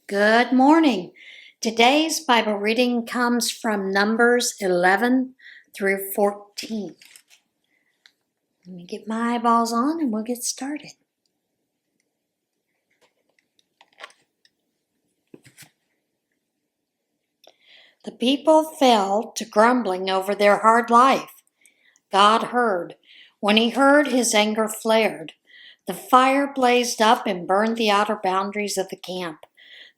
Good morning. Today's Bible reading comes from Numbers 11 through 14. Let me get my eyeballs on and we'll get started. The people fell to grumbling over their hard life. God heard. When he heard, his anger flared. The fire blazed up and burned the outer boundaries of the camp.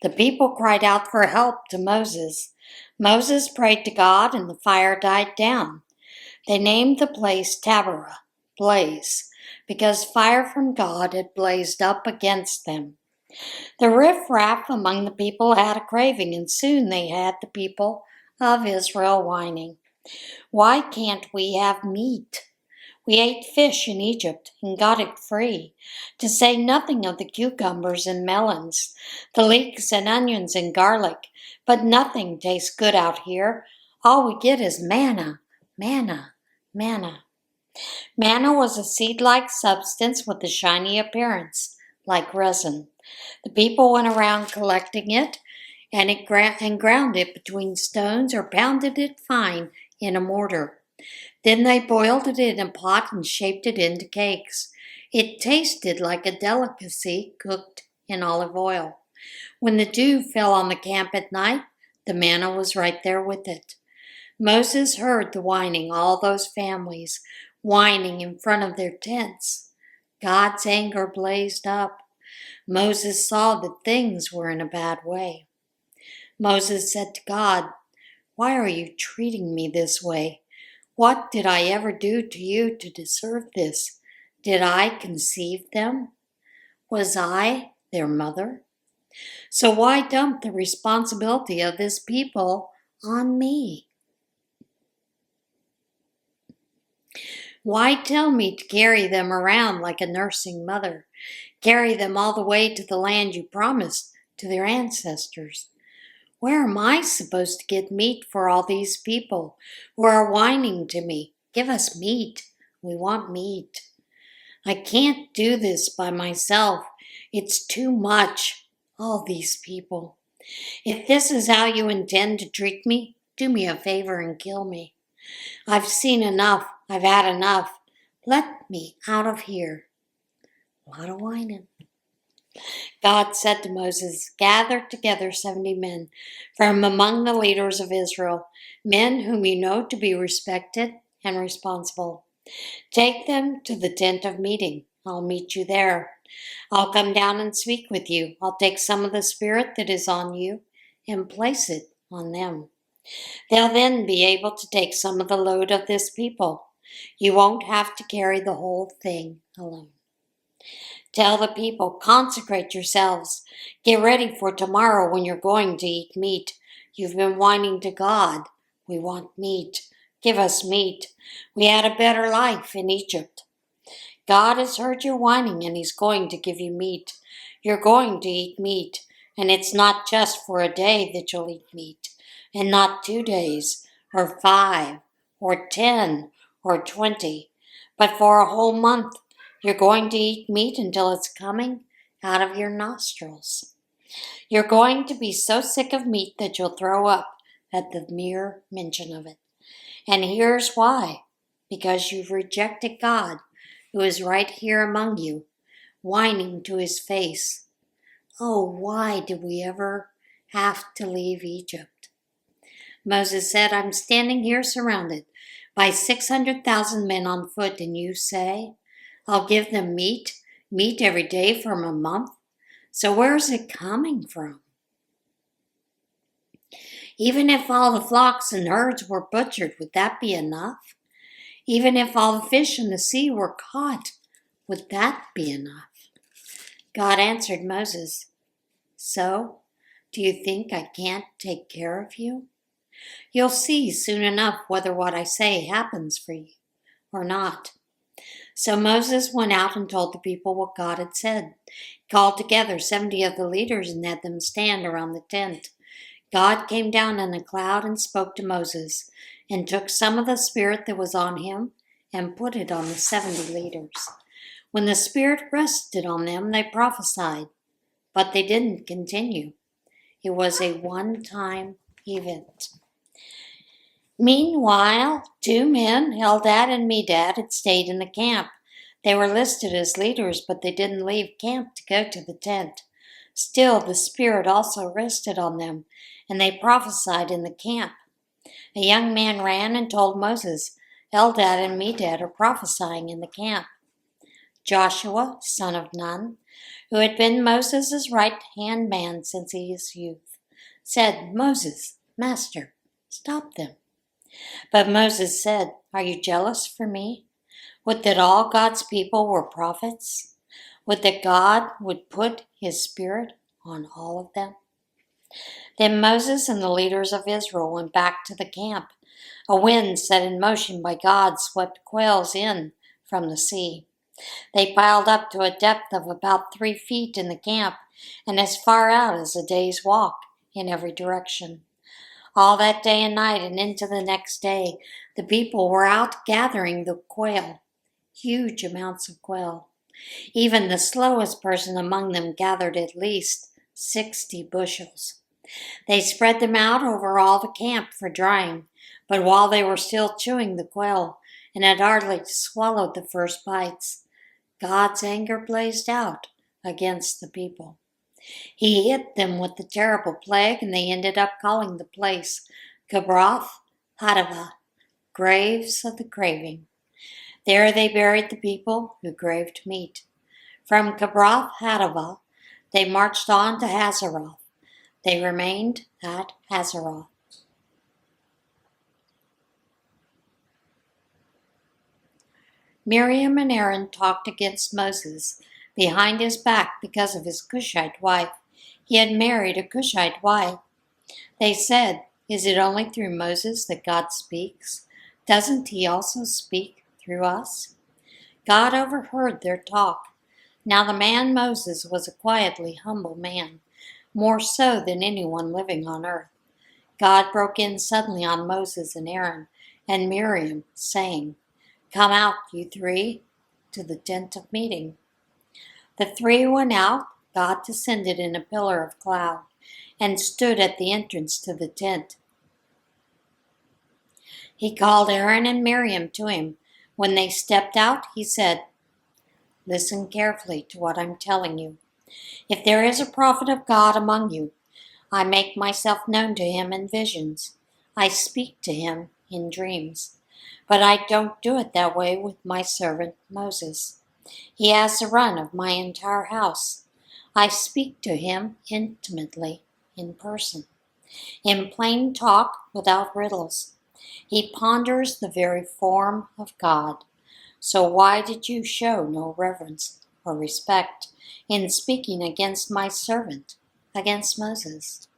The people cried out for help to Moses. Moses prayed to God and the fire died down. They named the place Taberah, blaze, because fire from God had blazed up against them. The riffraff among the people had a craving, and soon they had the people of Israel whining. Why can't we have meat? We ate fish in Egypt and got it free, to say nothing of the cucumbers and melons, the leeks and onions and garlic, but nothing tastes good out here. All we get is manna, manna, manna. Manna was a seed-like substance with a shiny appearance, like resin. The people went around collecting it and ground it between stones or pounded it fine in a mortar. Then they boiled it in a pot and shaped it into cakes. It tasted like a delicacy cooked in olive oil. When the dew fell on the camp at night, the manna was right there with it. Moses heard the whining, all those families whining in front of their tents. God's anger blazed up. Moses saw that things were in a bad way. Moses said to God, "Why are you treating me this way? What did I ever do to you to deserve this? Did I conceive them? Was I their mother? So why dump the responsibility of this people on me? Why tell me to carry them around like a nursing mother, carry them all the way to the land you promised to their ancestors? Where am I supposed to get meat for all these people who are whining to me? Give us meat. We want meat. I can't do this by myself. It's too much, all these people. If this is how you intend to treat me, do me a favor and kill me. I've seen enough. I've had enough. Let me out of here." A lot of whining. God said to Moses, "Gather together 70 men from among the leaders of Israel, men whom you know to be respected and responsible. Take them to the tent of meeting. I'll meet you there. I'll come down and speak with you. I'll take some of the spirit that is on you and place it on them. They'll then be able to take some of the load of this people. You won't have to carry the whole thing alone. Tell the people, consecrate yourselves. Get ready for tomorrow when you're going to eat meat. You've been whining to God. We want meat. Give us meat. We had a better life in Egypt. God has heard your whining and he's going to give you meat. You're going to eat meat. And it's not just for a day that you'll eat meat. And not 2 days, or 5, or 10, or 20, but for a whole month. You're going to eat meat until it's coming out of your nostrils. You're going to be so sick of meat that you'll throw up at the mere mention of it. And here's why. Because you've rejected God, who is right here among you, whining to his face. Oh, why did we ever have to leave Egypt?" Moses said, "I'm standing here surrounded by 600,000 men on foot, and you say, I'll give them meat every day for a month? So where's it coming from? Even if all the flocks and herds were butchered, would that be enough? Even if all the fish in the sea were caught, would that be enough?" God answered Moses, "So, do you think I can't take care of you? You'll see soon enough whether what I say happens for you or not." So Moses went out and told the people what God had said. He called together 70 of the leaders and had them stand around the tent. God came down in a cloud and spoke to Moses, and took some of the spirit that was on him and put it on the 70 leaders. When the spirit rested on them, they prophesied, but they didn't continue. It was a one-time event. Meanwhile, two men, Eldad and Medad, had stayed in the camp. They were listed as leaders, but they didn't leave camp to go to the tent. Still, the Spirit also rested on them, and they prophesied in the camp. A young man ran and told Moses, Eldad and Medad are prophesying in the camp. Joshua, son of Nun, who had been Moses' right-hand man since his youth, said, Moses, Master, stop them. But Moses said, Are you jealous for me? Would that all God's people were prophets? Would that God would put his Spirit on all of them? Then Moses and the leaders of Israel went back to the camp. A wind set in motion by God swept quails in from the sea. They piled up to a depth of about 3 feet in the camp and as far out as a day's walk in every direction. All that day and night and into the next day, the people were out gathering the quail, huge amounts of quail. Even the slowest person among them gathered at least 60 bushels. They spread them out over all the camp for drying, but while they were still chewing the quail and had hardly swallowed the first bites, God's anger blazed out against the people. He hit them with the terrible plague, and they ended up calling the place Kibroth Hattaavah, graves of the craving. There they buried the people who craved meat. From Kibroth Hattaavah, they marched on to Hazeroth. They remained at Hazeroth. Miriam and Aaron talked against Moses behind his back because of his Cushite wife. He had married a Cushite wife. They said, Is it only through Moses that God speaks? Doesn't he also speak through us? God overheard their talk. Now the man Moses was a quietly humble man, more so than anyone living on earth. God broke in suddenly on Moses and Aaron and Miriam, saying, Come out, you three, to the tent of meeting. The three went out. God descended in a pillar of cloud and stood at the entrance to the tent. He called Aaron and Miriam to him. When they stepped out, he said, Listen carefully to what I'm telling you. If there is a prophet of God among you, I make myself known to him in visions. I speak to him in dreams. But I don't do it that way with my servant Moses. He has the run of my entire house. I speak to him intimately, in person, in plain talk without riddles. He ponders the very form of God. So why did you show no reverence or respect in speaking against my servant, against Moses?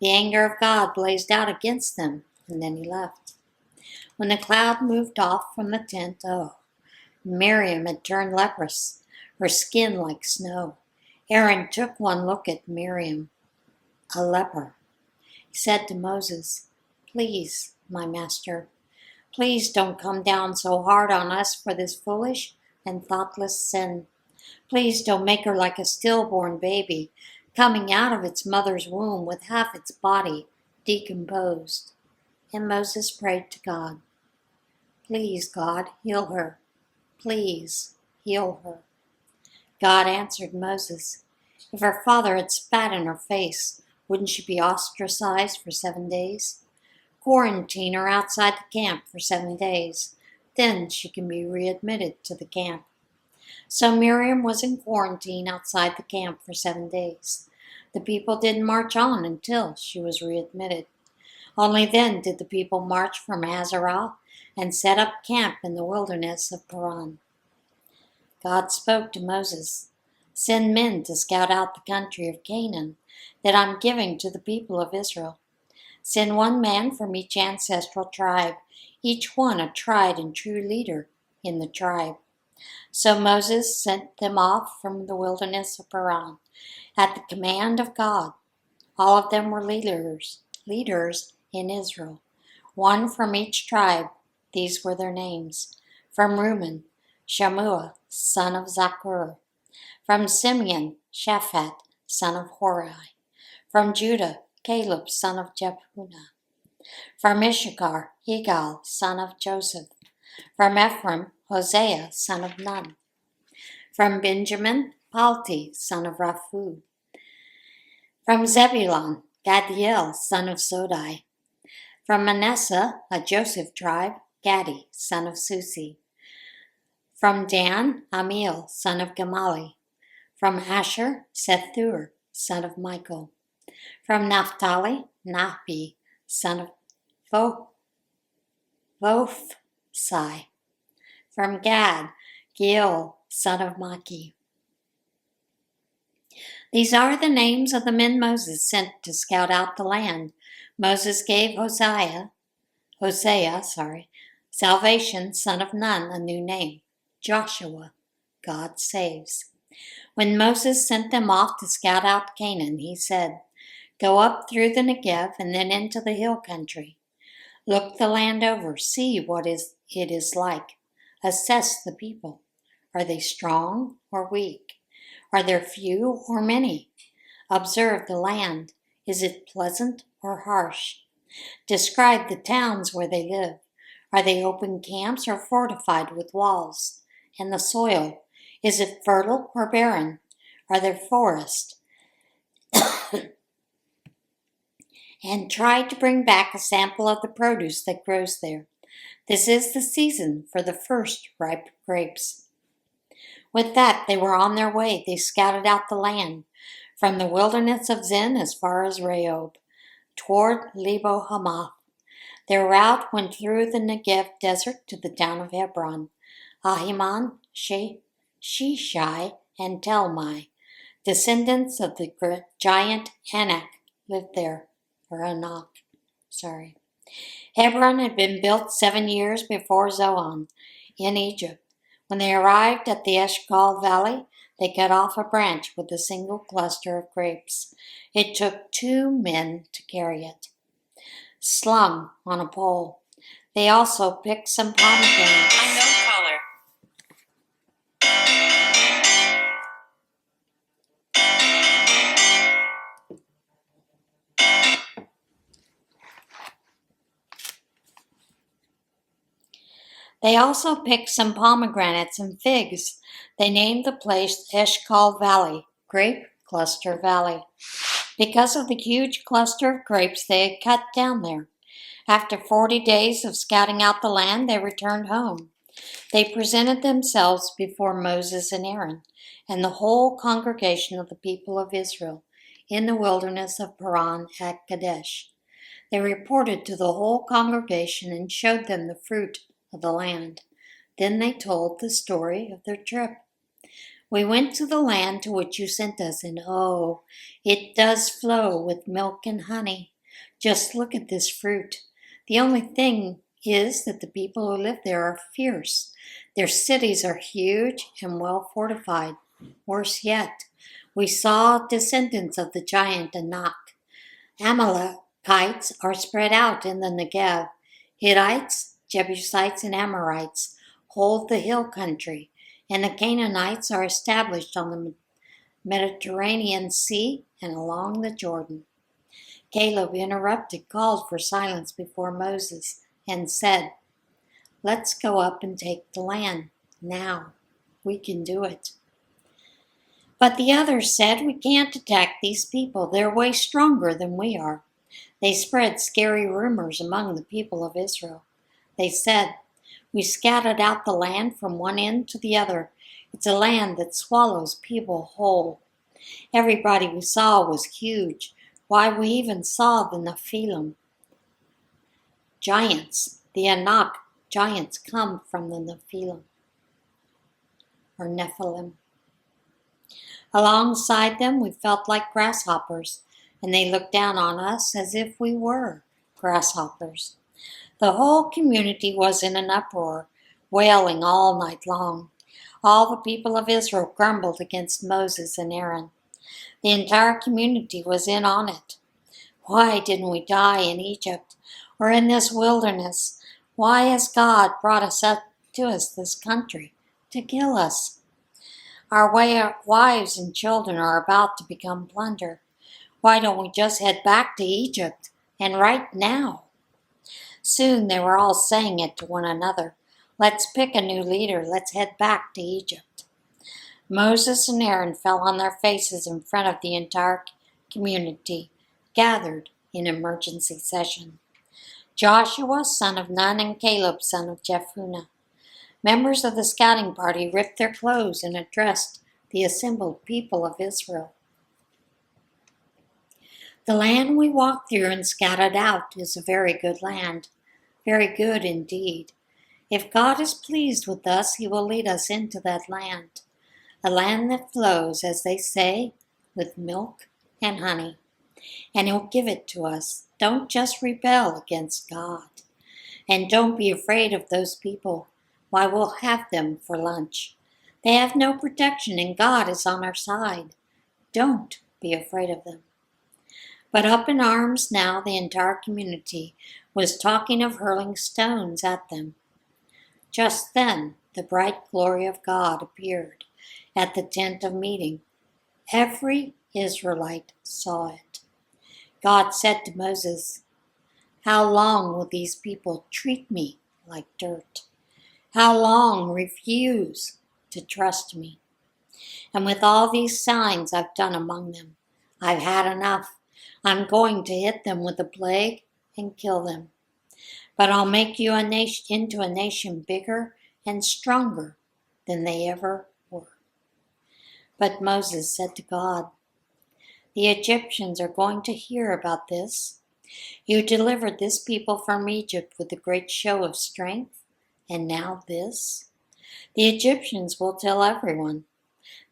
The anger of God blazed out against them, and then he left. When the cloud moved off from the tent, Miriam had turned leprous, her skin like snow. Aaron took one look at Miriam, a leper. He said to Moses, Please, my master, please don't come down so hard on us for this foolish and thoughtless sin. Please don't make her like a stillborn baby coming out of its mother's womb with half its body decomposed. And Moses prayed to God, Please, God, heal her. Please, heal her. God answered Moses, If her father had spat in her face, wouldn't she be ostracized for 7 days? Quarantine her outside the camp for 7 days. Then she can be readmitted to the camp. So Miriam was in quarantine outside the camp for 7 days. The people didn't march on until she was readmitted. Only then did the people march from Hazeroth and set up camp in the wilderness of Paran. God spoke to Moses, Send men to scout out the country of Canaan that I'm giving to the people of Israel. Send one man from each ancestral tribe, each one a tried and true leader in the tribe. So Moses sent them off from the wilderness of Paran at the command of God. All of them were leaders in Israel, one from each tribe. These were their names. From Reuben, Shammua, son of Zakur. From Simeon, Shaphat, son of Hori. From Judah, Caleb, son of Jephunneh. From Issachar, Igal, son of Joseph. From Ephraim, Hosea, son of Nun. From Benjamin, Palti, son of Raphu. From Zebulun, Gadiel, son of Sodai. From Manasseh, a Joseph tribe, Gadi, son of Susi. From Dan, Amiel, son of Gamali. From Asher, Sethur, son of Michael. From Naphtali, Nahbi, son of Vophsi. From Gad, Gil, son of Maki. These are the names of the men Moses sent to scout out the land. Moses gave Hosea, Salvation, son of Nun, a new name, Joshua, God saves. When Moses sent them off to scout out Canaan, he said, "Go up through the Negev and then into the hill country. Look the land over, see what it is like. Assess the people. Are they strong or weak? Are there few or many? Observe the land. Is it pleasant or harsh? Describe the towns where they live. Are they open camps or fortified with walls? And the soil, is it fertile or barren? Are there forests? And try to bring back a sample of the produce that grows there. This is the season for the first ripe grapes." With that, they were on their way. They scouted out the land, from the wilderness of Zin as far as Rehob, toward Lebo Hamath. Their route went through the Negev desert to the town of Hebron. Ahiman, Sheshai, and Telmai, descendants of the giant Anak, lived there. Hebron had been built 7 years before Zoan in Egypt. When they arrived at the Eshcol Valley, they cut off a branch with a single cluster of grapes. It took 2 men to carry it, slung on a pole. They also picked some pomegranates. Unknown caller. They also picked some pomegranates and figs. They named the place Eshcol Valley, Grape Cluster Valley, because of the huge cluster of grapes they had cut down there. After 40 days of scouting out the land, they returned home. They presented themselves before Moses and Aaron and the whole congregation of the people of Israel in the wilderness of Paran at Kadesh. They reported to the whole congregation and showed them the fruit of the land. Then they told the story of their trip. "We went to the land to which you sent us, and oh, it does flow with milk and honey. Just look at this fruit. The only thing is that the people who live there are fierce. Their cities are huge and well fortified. Worse yet, we saw descendants of the giant Anak. Amalekites are spread out in the Negev. Hittites, Jebusites, and Amorites hold the hill country, and the Canaanites are established on the Mediterranean Sea and along the Jordan." Caleb interrupted, called for silence before Moses, and said, "Let's go up and take the land. Now, we can do it." But the others said, "We can't attack these people. They're way stronger than we are." They spread scary rumors among the people of Israel. They said, "We scouted out the land from one end to the other. It's a land that swallows people whole. Everybody we saw was huge. Why, we even saw the Nephilim, giants. The Anak giants come from the Nephilim, or Nephilim. Alongside them, we felt like grasshoppers, and they looked down on us as if we were grasshoppers." The whole community was in an uproar, wailing all night long. All the people of Israel grumbled against Moses and Aaron. The entire community was in on it. "Why didn't we die in Egypt or in this wilderness? Why has God brought us up to this country to kill us? Our wives and children are about to become plunder. Why don't we just head back to Egypt, and right now?" Soon they were all saying it to one another. "Let's pick a new leader. Let's head back to Egypt." Moses and Aaron fell on their faces in front of the entire community gathered in emergency session. Joshua, son of Nun, and Caleb, son of Jephunneh. Members of the scouting party ripped their clothes and addressed the assembled people of Israel. "The land we walked through and scouted out is a very good land, very good indeed. If God is pleased with us, he will lead us into that land, a land that flows, as they say, with milk and honey, and he'll give it to us. Don't just rebel against God. And don't be afraid of those people. Why, we'll have them for lunch. They have no protection, and God is on our side. Don't be afraid of them." But up in arms now, the entire community was talking of hurling stones at them. Just then, the bright glory of God appeared at the tent of meeting. Every Israelite saw it. God said to Moses, "How long will these people treat me like dirt? How long refuse to trust me? And with all these signs I've done among them, I've had enough. I'm going to hit them with a plague and kill them. But I'll make you into a nation bigger and stronger than they ever were." But Moses said to God, "The Egyptians are going to hear about this. You delivered this people from Egypt with a great show of strength, and now this? The Egyptians will tell everyone.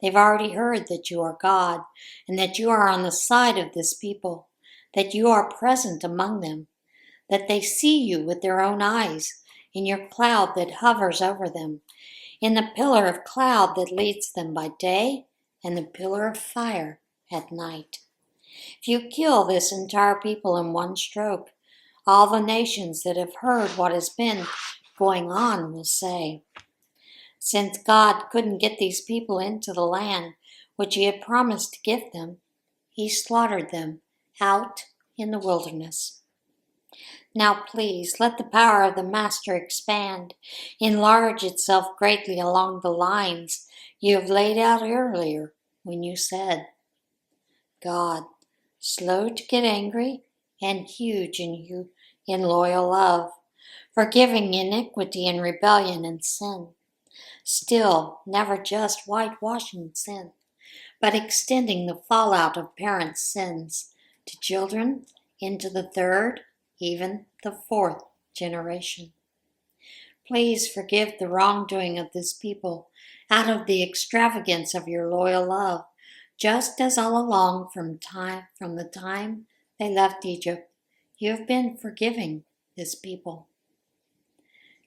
They've already heard that you are God, and that you are on the side of this people, that you are present among them, that they see you with their own eyes in your cloud that hovers over them, in the pillar of cloud that leads them by day, and the pillar of fire at night. If you kill this entire people in one stroke, all the nations that have heard what has been going on will say, 'Since God couldn't get these people into the land which he had promised to give them, he slaughtered them out in the wilderness.' Now please let the power of the Master expand, enlarge itself greatly along the lines you have laid out earlier when you said, 'God, slow to get angry and huge in loyal love, forgiving iniquity and rebellion and sin, still never just whitewashing sin, but extending the fallout of parents' sins to children into the third, even the fourth generation. Please forgive the wrongdoing of this people out of the extravagance of your loyal love, just as all along from the time they left Egypt, you have been forgiving this people."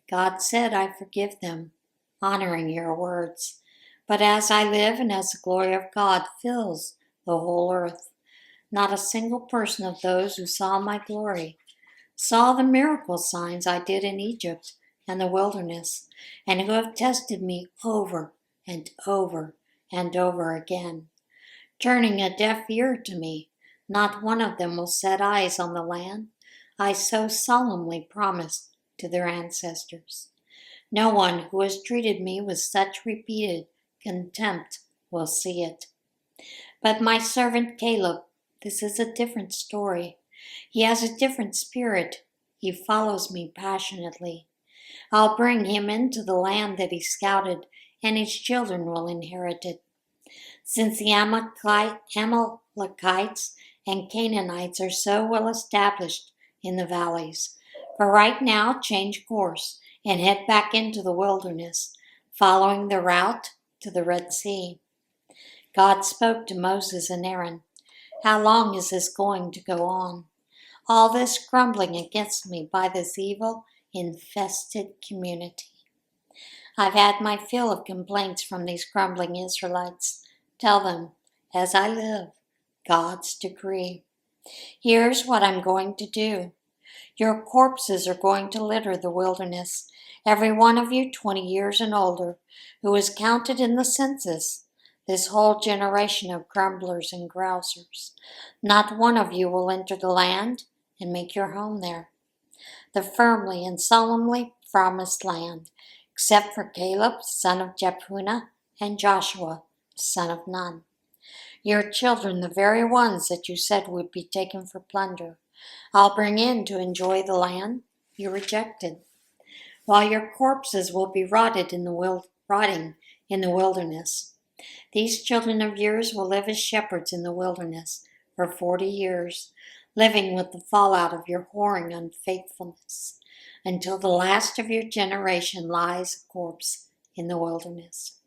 God said, "I forgive them," honoring your words. "But as I live and as the glory of God fills the whole earth, not a single person of those who saw my glory saw the miracle signs I did in Egypt and the wilderness, and who have tested me over and over and over again, turning a deaf ear to me. Not one of them will set eyes on the land I so solemnly promised to their ancestors. No one who has treated me with such repeated contempt will see it. But my servant Caleb, this is a different story. He has a different spirit. He follows me passionately. I'll bring him into the land that he scouted, and his children will inherit it. Since the Amalekites and Canaanites are so well established in the valleys, for right now change course and head back into the wilderness, following the route to the Red Sea." God spoke to Moses and Aaron, "How long is this going to go on? All this grumbling against me by this evil, infested community. I've had my fill of complaints from these grumbling Israelites. Tell them, as I live, God's decree. Here's what I'm going to do. Your corpses are going to litter the wilderness, every one of you 20 years and older, who was counted in the census. this whole generation of grumblers and grousers. Not one of you will enter the land and make your home there, the firmly and solemnly promised land, except for Caleb, son of Jephunneh, and Joshua, son of Nun. Your children, the very ones that you said would be taken for plunder, I'll bring in to enjoy the land you rejected, while your corpses will be rotting in the wilderness. These children of yours will live as shepherds in the wilderness for 40 years, living with the fallout of your whoring unfaithfulness, until the last of your generation lies a corpse in the wilderness.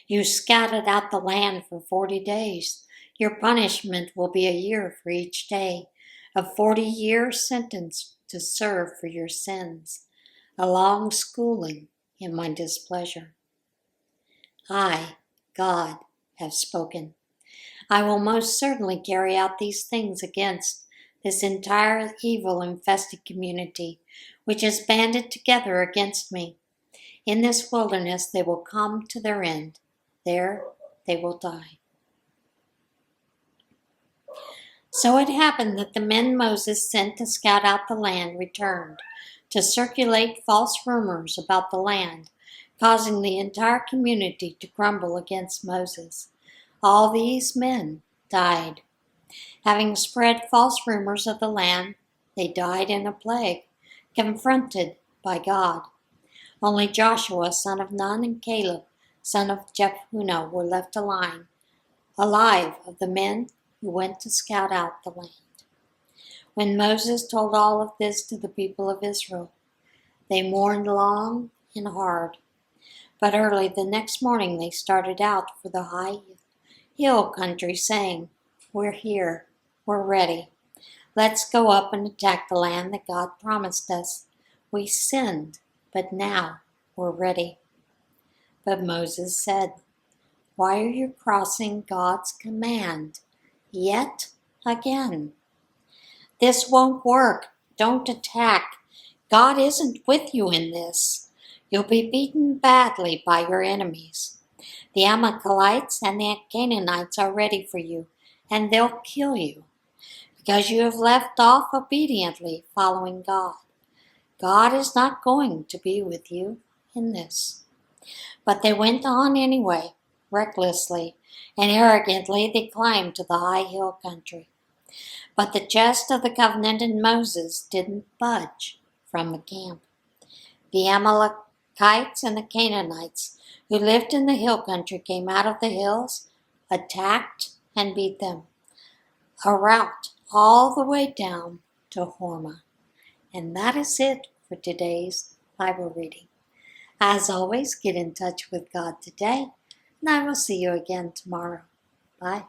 You scouted out the land for 40 days. Your punishment will be a year for each day, a 40-year sentence to serve for your sins, a long schooling in my displeasure. I, God, have spoken. I will most certainly carry out these things against this entire evil-infested community, which has banded together against me. In this wilderness they will come to their end. There they will die. So it happened that the men Moses sent to scout out the land returned, to circulate false rumors about the land, causing the entire community to grumble against Moses. All these men died. Having spread false rumors of the land, they died in a plague, confronted by God. Only Joshua, son of Nun, and Caleb, son of Jephunneh, were left alive of the men who went to scout out the land. When Moses told all of this to the people of Israel, they mourned long and hard. But early the next morning they started out for the high hill country, saying, "We're here, we're ready. Let's go up and attack the land that God promised us. We sinned, but now we're ready." But Moses said, "Why are you crossing God's command yet again? This won't work. Don't attack. God isn't with you in this. You'll be beaten badly by your enemies. The Amalekites and the Canaanites are ready for you, and they'll kill you, because you have left off obediently following God. God is not going to be with you in this." But they went on anyway, recklessly and arrogantly they climbed to the high hill country. But the chest of the covenant and Moses didn't budge from the camp. The Amalekites and the Canaanites who lived in the hill country came out of the hills, attacked, and beat them, a rout all the way down to Hormah. And that is it for today's Bible reading. As always, get in touch with God today, and I will see you again tomorrow. Bye.